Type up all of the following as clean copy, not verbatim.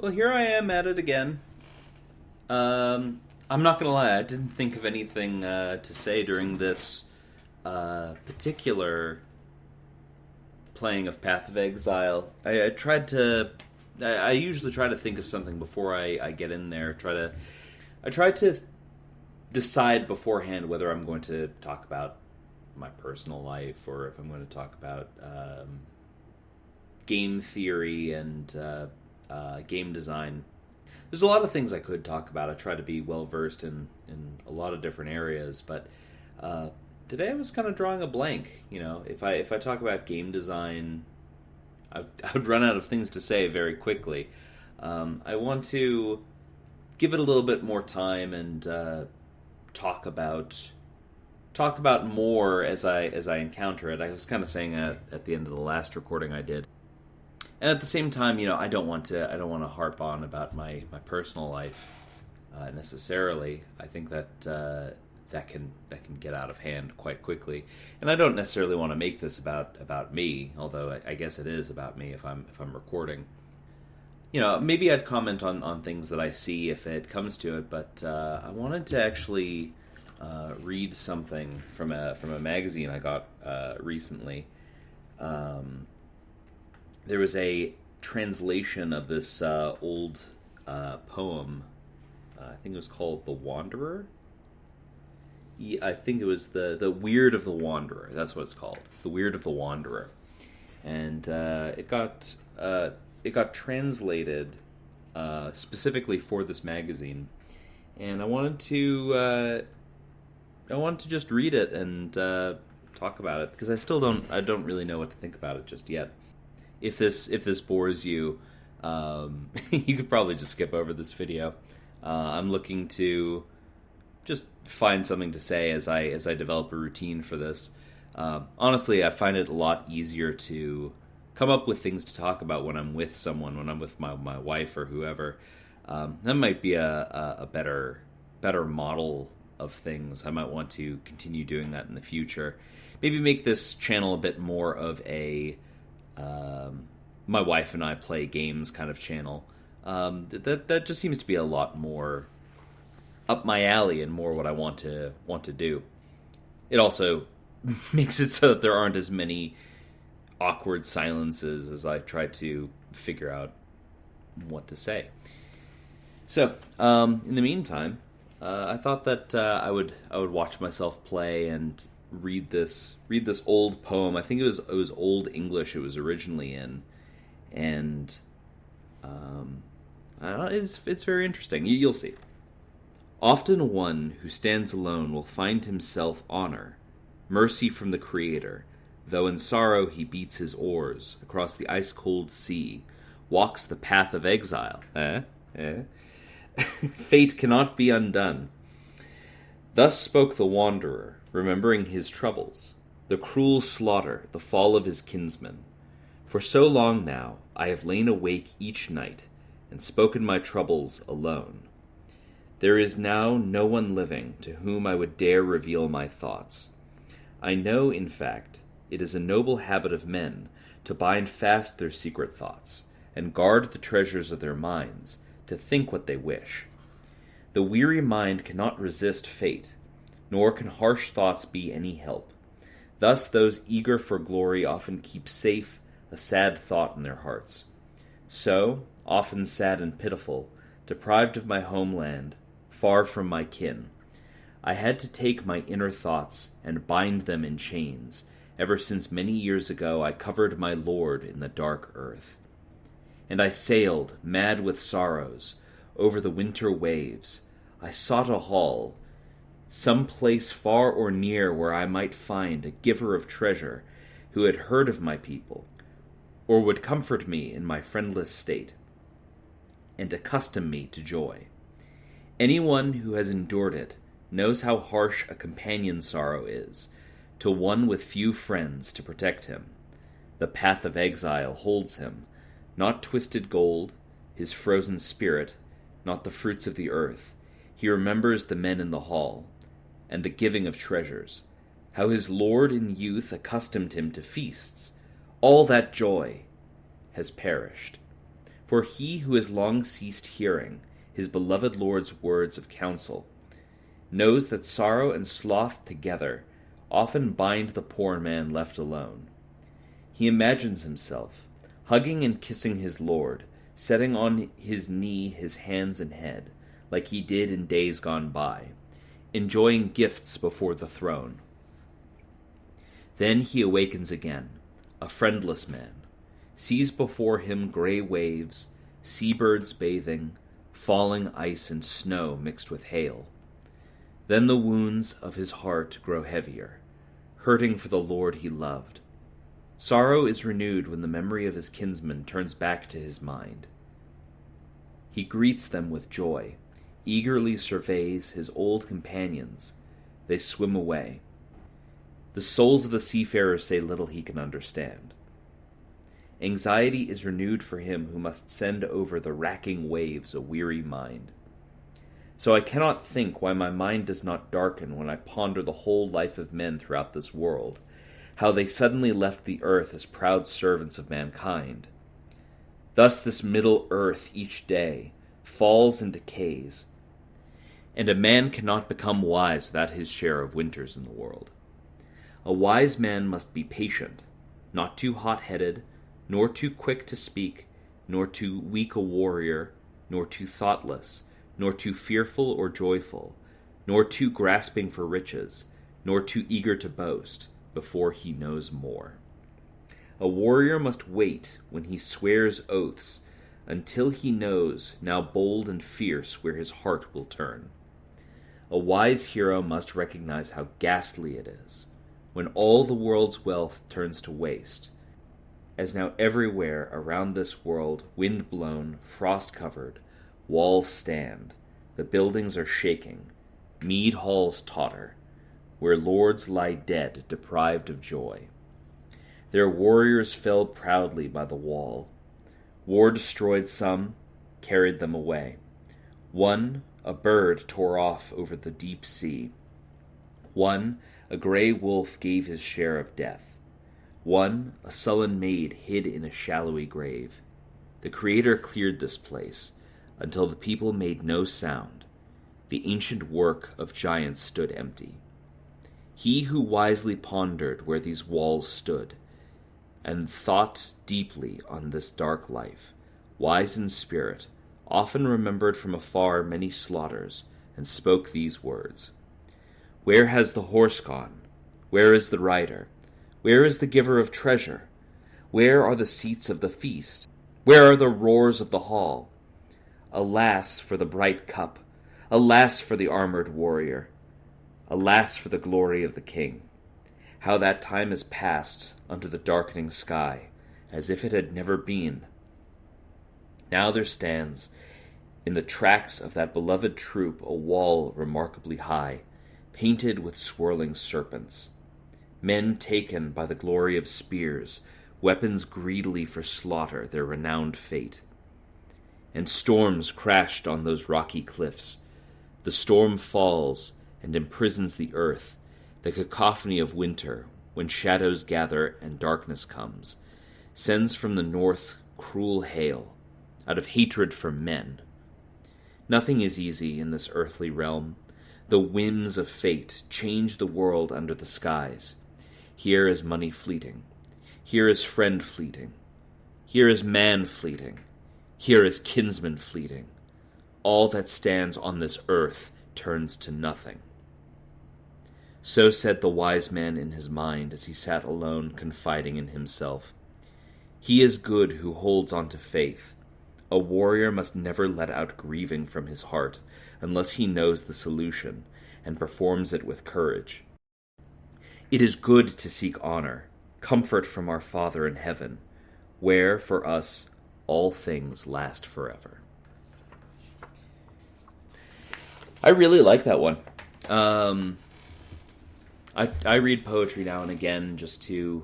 Well, here I am at it again. I'm not gonna lie, I didn't think of anything to say during this particular playing of Path of Exile. I tried to. I usually try to think of something before I get in there. I try to decide beforehand whether I'm going to talk about my personal life or if I'm going to talk about game theory and game design. There's a lot of things I could talk about. I try to be well versed in a lot of different areas, but today I was kind of drawing a blank. You know, if I talk about game design, I would run out of things to say very quickly. I want to give it a little bit more time and talk about more as I encounter it. I was kind of saying at the end of the last recording I did. And at the same time, you know, I don't want to harp on about my personal life necessarily. I think that that can get out of hand quite quickly, and I don't necessarily want to make this about me. Although I guess it is about me if I'm recording. You know, maybe I'd comment on things that I see if it comes to it. But I wanted to actually read something from a magazine I got recently. There was a translation of this old poem. I think it was called "The Wanderer." I think it was the Weird of the Wanderer. That's what it's called. It's the Weird of the Wanderer, and it got translated specifically for this magazine, and I wanted to just read it and talk about it because I don't really know what to think about it just yet. If this bores you, you could probably just skip over this video. I'm looking to just find something to say as I develop a routine for this. Honestly, I find it a lot easier to come up with things to talk about when I'm with someone, when I'm with my wife or whoever. That might be a better model of things. I might want to continue doing that in the future. Maybe make this channel a bit more of a my wife and I play games kind of channel. That just seems to be a lot more up my alley and more what I want to do. It also makes it so that there aren't as many awkward silences as I try to figure out what to say. So, in the meantime, I thought that I would watch myself play and read this old poem. I think it was Old English it was originally in, and I don't know, it's very interesting. You'll see. Often one who stands alone will find himself honor, mercy from the Creator, though in sorrow he beats his oars across the ice-cold sea, walks the path of exile. Fate cannot be undone. Thus spoke the wanderer, remembering his troubles, the cruel slaughter, the fall of his kinsmen. For so long now I have lain awake each night, and spoken my troubles alone. There is now no one living to whom I would dare reveal my thoughts. I know, in fact, it is a noble habit of men to bind fast their secret thoughts, and guard the treasures of their minds, to think what they wish. The weary mind cannot resist fate, nor can harsh thoughts be any help. Thus those eager for glory often keep safe a sad thought in their hearts. So, often sad and pitiful, deprived of my homeland, far from my kin, I had to take my inner thoughts and bind them in chains, ever since many years ago I covered my Lord in the dark earth. And I sailed, mad with sorrows, over the winter waves. I sought a hall, some place far or near where I might find a giver of treasure who had heard of my people, or would comfort me in my friendless state, and accustom me to joy. Anyone who has endured it knows how harsh a companion sorrow is, to one with few friends to protect him. The path of exile holds him, not twisted gold, his frozen spirit, not the fruits of the earth. He remembers the men in the hall, and the giving of treasures, how his lord in youth accustomed him to feasts. All that joy has perished. For he who has long ceased hearing his beloved Lord's words of counsel knows that sorrow and sloth together often bind the poor man left alone. He imagines himself hugging and kissing his Lord, setting on his knee his hands and head, like he did in days gone by, enjoying gifts before the throne. Then he awakens again, a friendless man, sees before him gray waves, seabirds bathing, falling ice and snow mixed with hail. Then the wounds of his heart grow heavier, hurting for the Lord he loved. Sorrow is renewed when the memory of his kinsmen turns back to his mind. He greets them with joy, eagerly surveys his old companions. They swim away. The souls of the seafarers say little he can understand. Anxiety is renewed for him who must send over the racking waves a weary mind. So I cannot think why my mind does not darken when I ponder the whole life of men throughout this world, how they suddenly left the earth as proud servants of mankind. Thus this middle earth each day falls and decays, and a man cannot become wise without his share of winters in the world. A wise man must be patient, not too hot-headed, nor too quick to speak, nor too weak a warrior, nor too thoughtless, nor too fearful or joyful, nor too grasping for riches, nor too eager to boast, before he knows more. A warrior must wait when he swears oaths until he knows, now bold and fierce, where his heart will turn. A wise hero must recognize how ghastly it is when all the world's wealth turns to waste, as now everywhere around this world, wind-blown, frost-covered, walls stand, the buildings are shaking, mead halls totter, where lords lie dead, deprived of joy. Their warriors fell proudly by the wall. War destroyed some, carried them away. One, a bird tore off over the deep sea. One, a gray wolf gave his share of death. One, a sullen maid hid in a shallowy grave. The Creator cleared this place, until the people made no sound. The ancient work of giants stood empty. He who wisely pondered where these walls stood, and thought deeply on this dark life, wise in spirit, often remembered from afar many slaughters, and spoke these words: Where has the horse gone? Where is the rider? Where is the giver of treasure? Where are the seats of the feast? Where are the roars of the hall? Alas for the bright cup! Alas for the armored warrior! Alas for the glory of the king! How that time is passed under the darkening sky, as if it had never been. Now there stands, in the tracks of that beloved troop, a wall remarkably high, painted with swirling serpents. Men taken by the glory of spears, weapons greedily for slaughter, their renowned fate. And storms crashed on those rocky cliffs. The storm falls and imprisons the earth, the cacophony of winter, when shadows gather and darkness comes, sends from the north cruel hail, out of hatred for men. Nothing is easy in this earthly realm. The whims of fate change the world under the skies. Here is money fleeting. Here is friend fleeting. Here is man fleeting. Here is kinsman fleeting. All that stands on this earth turns to nothing. So said the wise man in his mind as he sat alone confiding in himself. He is good who holds on to faith. A warrior must never let out grieving from his heart unless he knows the solution and performs it with courage. It is good to seek honor, comfort from our Father in heaven, where, for us, all things last forever. I really like that one. I read poetry now and again just to...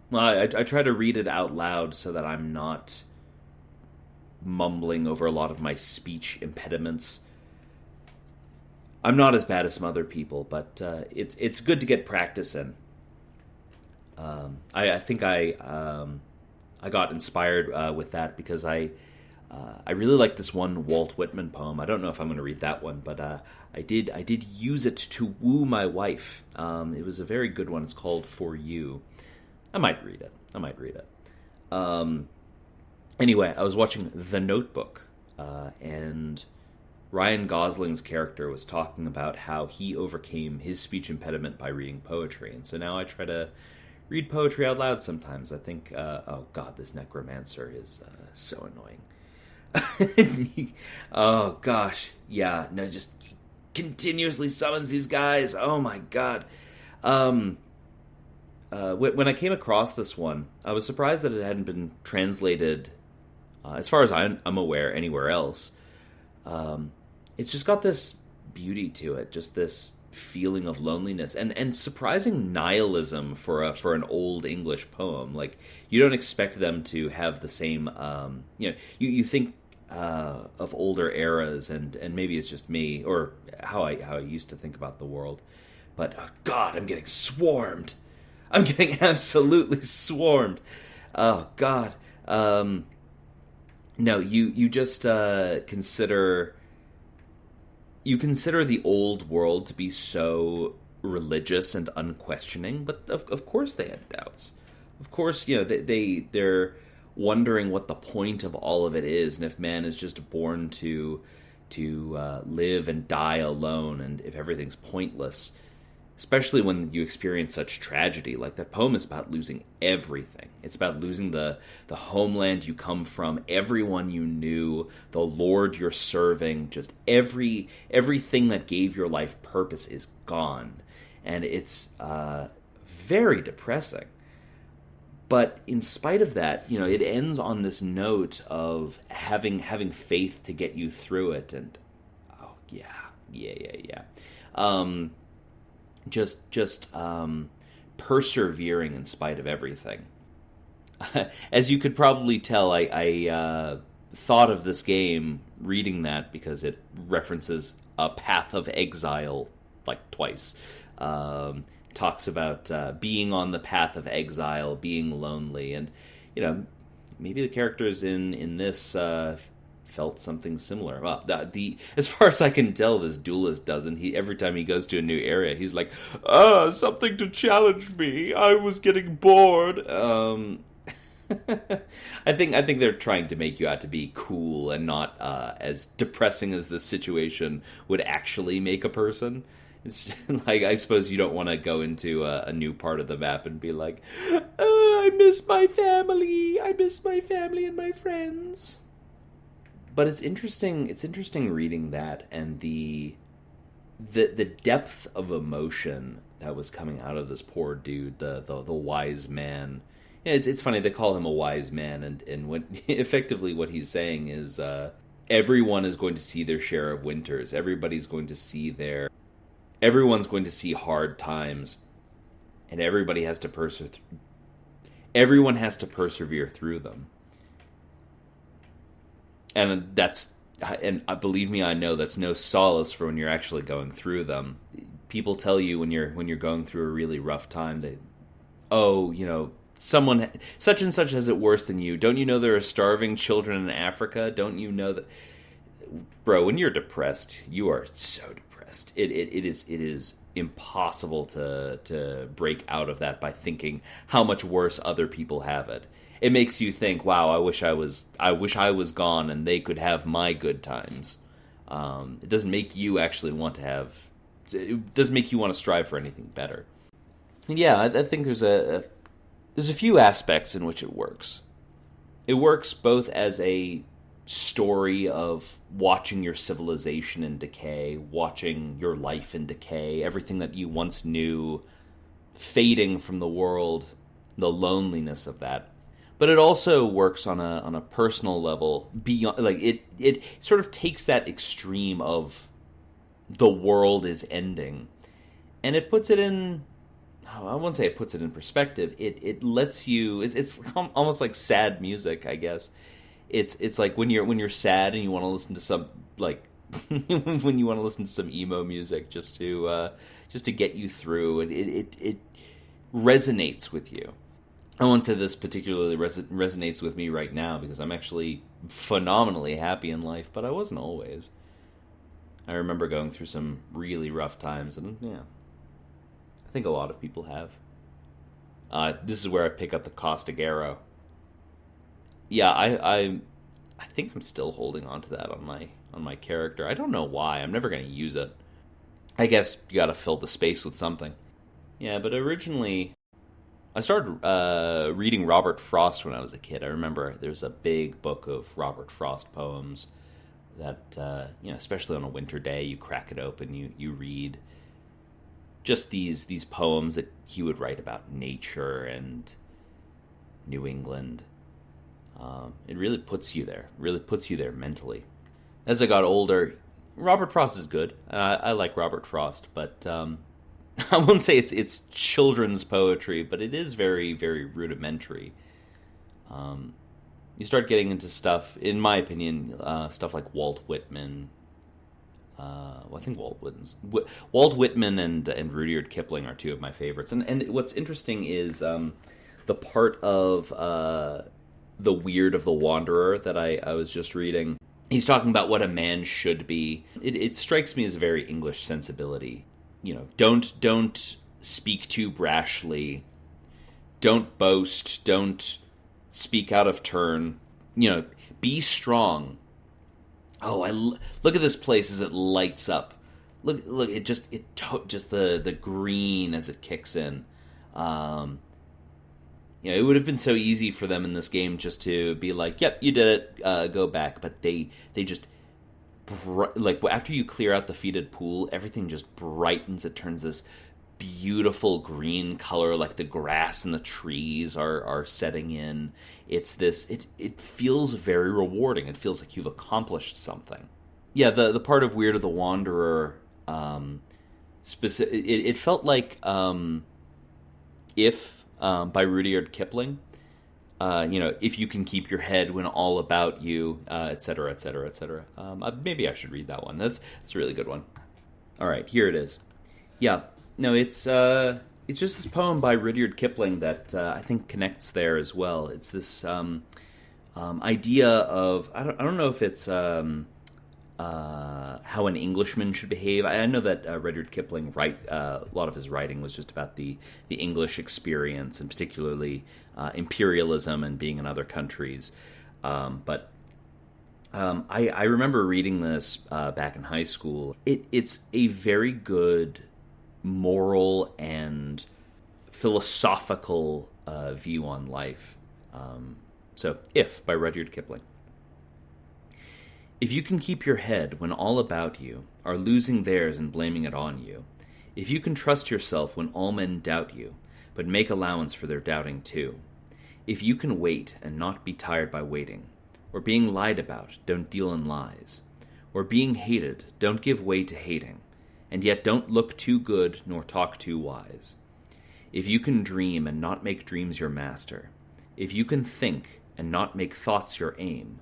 Well, I try to read it out loud so that I'm not mumbling over a lot of my speech impediments. I'm not as bad as some other people, but it's good to get practice in. I think I got inspired with that because I I really like this one Walt Whitman poem. I don't know if I'm going to read that one, but I did use it to woo my wife. It was a very good one. It's called For You. I might read it. Anyway, I was watching The Notebook, and Ryan Gosling's character was talking about how he overcame his speech impediment by reading poetry, and so now I try to read poetry out loud sometimes. I think, oh god, this necromancer is so annoying. Oh gosh, yeah, no, just continuously summons these guys. Oh my god. When I came across this one, I was surprised that it hadn't been translated, as far as I'm aware, anywhere else. It's just got this beauty to it, just this feeling of loneliness and surprising nihilism for an old English poem. Like, you don't expect them to have the same. You think of older eras, and maybe it's just me or how I used to think about the world. But oh God, I'm getting swarmed. I'm getting absolutely swarmed. Oh God. No, you just consider the old world to be so religious and unquestioning, but of course they had doubts. Of course, they're wondering what the point of all of it is, and if man is just born to live and die alone, and if everything's pointless. Especially when you experience such tragedy. Like, that poem is about losing everything. It's about losing the homeland you come from, everyone you knew, the Lord you're serving. Just everything that gave your life purpose is gone. And it's very depressing. But in spite of that, it ends on this note of having faith to get you through it. And, oh, yeah. Just persevering in spite of everything. As you could probably tell, I thought of this game reading that because it references a path of exile like twice. Talks about being on the path of exile, being lonely, and maybe the characters in this felt something similar. Well, as far as I can tell, this duelist doesn't. He, every time he goes to a new area, he's like, something to challenge me. I was getting bored. I think they're trying to make you out to be cool and not as depressing as the situation would actually make a person. It's like, I suppose you don't want to go into a new part of the map and be like, I miss my family. I miss my family and my friends. But it's interesting. It's interesting reading that, and the depth of emotion that was coming out of this poor dude, the wise man. It's funny they call him a wise man, and what effectively what he's saying is everyone is going to see their share of winters. Everyone's going to see hard times, and everyone has to persevere through them. And believe me, I know that's no solace for when you're actually going through them. People tell you when you're going through a really rough time that, someone such and such has it worse than you. Don't you know there are starving children in Africa? Don't you know that, bro? When you're depressed, you are so depressed. It is impossible to break out of that by thinking how much worse other people have it. It makes you think, wow, I wish I was gone and they could have my good times. It doesn't make you actually want to have. It doesn't make you want to strive for anything better. And yeah, I think there's a few aspects in which it works. It works both as a story of watching your civilization in decay, watching your life in decay, everything that you once knew fading from the world, the loneliness of that. But it also works on a personal level beyond, like, it sort of takes that extreme of the world is ending, and it puts it in, I won't say it puts it in perspective. It lets you, it's almost like sad music, I guess. It's like when you're sad and you want to listen to some, like, when you want to listen to some emo music just to get you through, and it resonates with you. I won't say this particularly resonates with me right now because I'm actually phenomenally happy in life, but I wasn't always. I remember going through some really rough times, and yeah, I think a lot of people have. This is where I pick up the caustic arrow. Yeah, I think I'm still holding on to that on my character. I don't know why. I'm never going to use it. I guess you got to fill the space with something. Yeah, but originally I started reading Robert Frost when I was a kid. I remember there's a big book of Robert Frost poems that especially on a winter day, you crack it open, you read just these poems that he would write about nature and New England. It really puts you there. Really puts you there mentally. As I got older, Robert Frost is good. I like Robert Frost, but I won't say it's children's poetry, but it is very, very rudimentary. You start getting into stuff, in my opinion, stuff like Walt Whitman. I think Walt Whitman and Rudyard Kipling are two of my favorites. And what's interesting is the part of The Weird of the Wanderer that I was just reading. He's talking about what a man should be. It strikes me as a very English sensibility. Don't speak too brashly. Don't boast. Don't speak out of turn. Be strong. Oh, look at this place as it lights up. Look! Just the green as it kicks in. It would have been so easy for them in this game just to be like, "Yep, you did it. Go back." But they just like after you clear out the feeded pool, everything just brightens. It turns this beautiful green color, like the grass and the trees are setting in. It's this. It feels very rewarding. It feels like you've accomplished something. Yeah, the part of Weird of the Wanderer, it felt like If by Rudyard Kipling. If you can keep your head when all about you, etc., etc., etc. Maybe I should read that one. That's a really good one. All right, here it is. Yeah, no, it's just this poem by Rudyard Kipling that I think connects there as well. It's this idea of I don't know if it's how an Englishman should behave. I know that Rudyard Kipling a lot of his writing was just about the English experience, and particularly imperialism and being in other countries. But I remember reading this back in high school. It's a very good moral and philosophical view on life. So, If by Rudyard Kipling. If you can keep your head when all about you are losing theirs and blaming it on you, if you can trust yourself when all men doubt you, but make allowance for their doubting too, if you can wait and not be tired by waiting, or being lied about, don't deal in lies, or being hated, don't give way to hating, and yet don't look too good nor talk too wise, if you can dream and not make dreams your master, if you can think and not make thoughts your aim,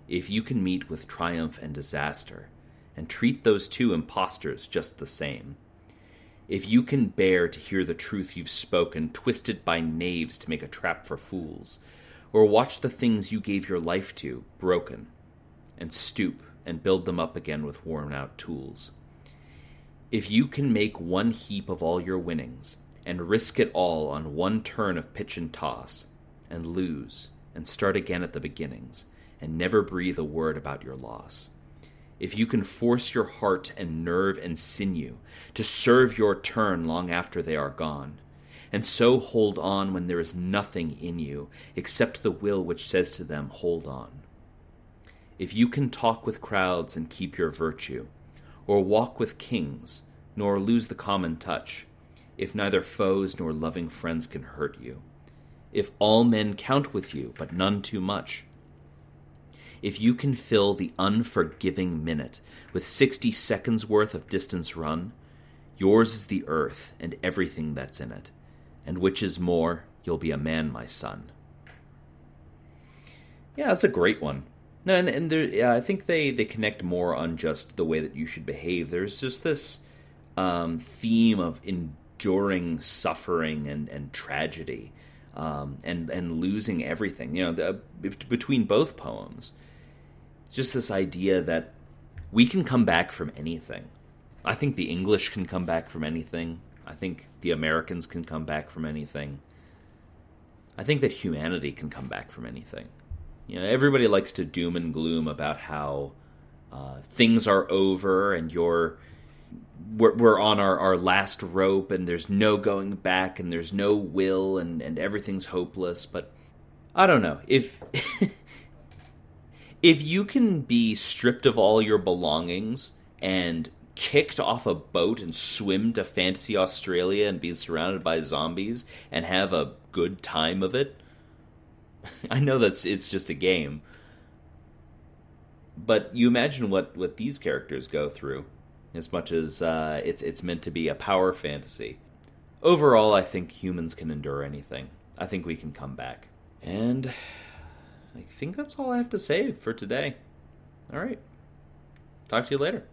if you can meet with triumph and disaster, and treat those two impostors just the same, if you can bear to hear the truth you've spoken twisted by knaves to make a trap for fools, or watch the things you gave your life to broken, and stoop and build them up again with worn-out tools, if you can make one heap of all your winnings, and risk it all on one turn of pitch and toss, and lose, and start again at the beginnings, and never breathe a word about your loss. If you can force your heart and nerve and sinew to serve your turn long after they are gone, and so hold on when there is nothing in you except the will which says to them, hold on. If you can talk with crowds and keep your virtue, or walk with kings, nor lose the common touch, if neither foes nor loving friends can hurt you, if all men count with you, but none too much, if you can fill the unforgiving minute with 60 seconds worth of distance run, yours is the earth and everything that's in it, and which is more, you'll be a man, my son. Yeah, that's a great one. No, and there, yeah, I think they connect more on just the way that you should behave. There's just this theme of enduring suffering and tragedy, and losing everything. Between both poems. Just this idea that we can come back from anything. I think the English can come back from anything. I think the Americans can come back from anything. I think that humanity can come back from anything. You know, everybody likes to doom and gloom about how things are over and we're on our last rope and there's no going back and there's no will and everything's hopeless. But I don't know. If if you can be stripped of all your belongings and kicked off a boat and swim to fantasy Australia and be surrounded by zombies and have a good time of it, I know it's just a game, but you imagine what these characters go through, as much as it's meant to be a power fantasy. Overall, I think humans can endure anything. I think we can come back. And I think that's all I have to say for today. All right. Talk to you later.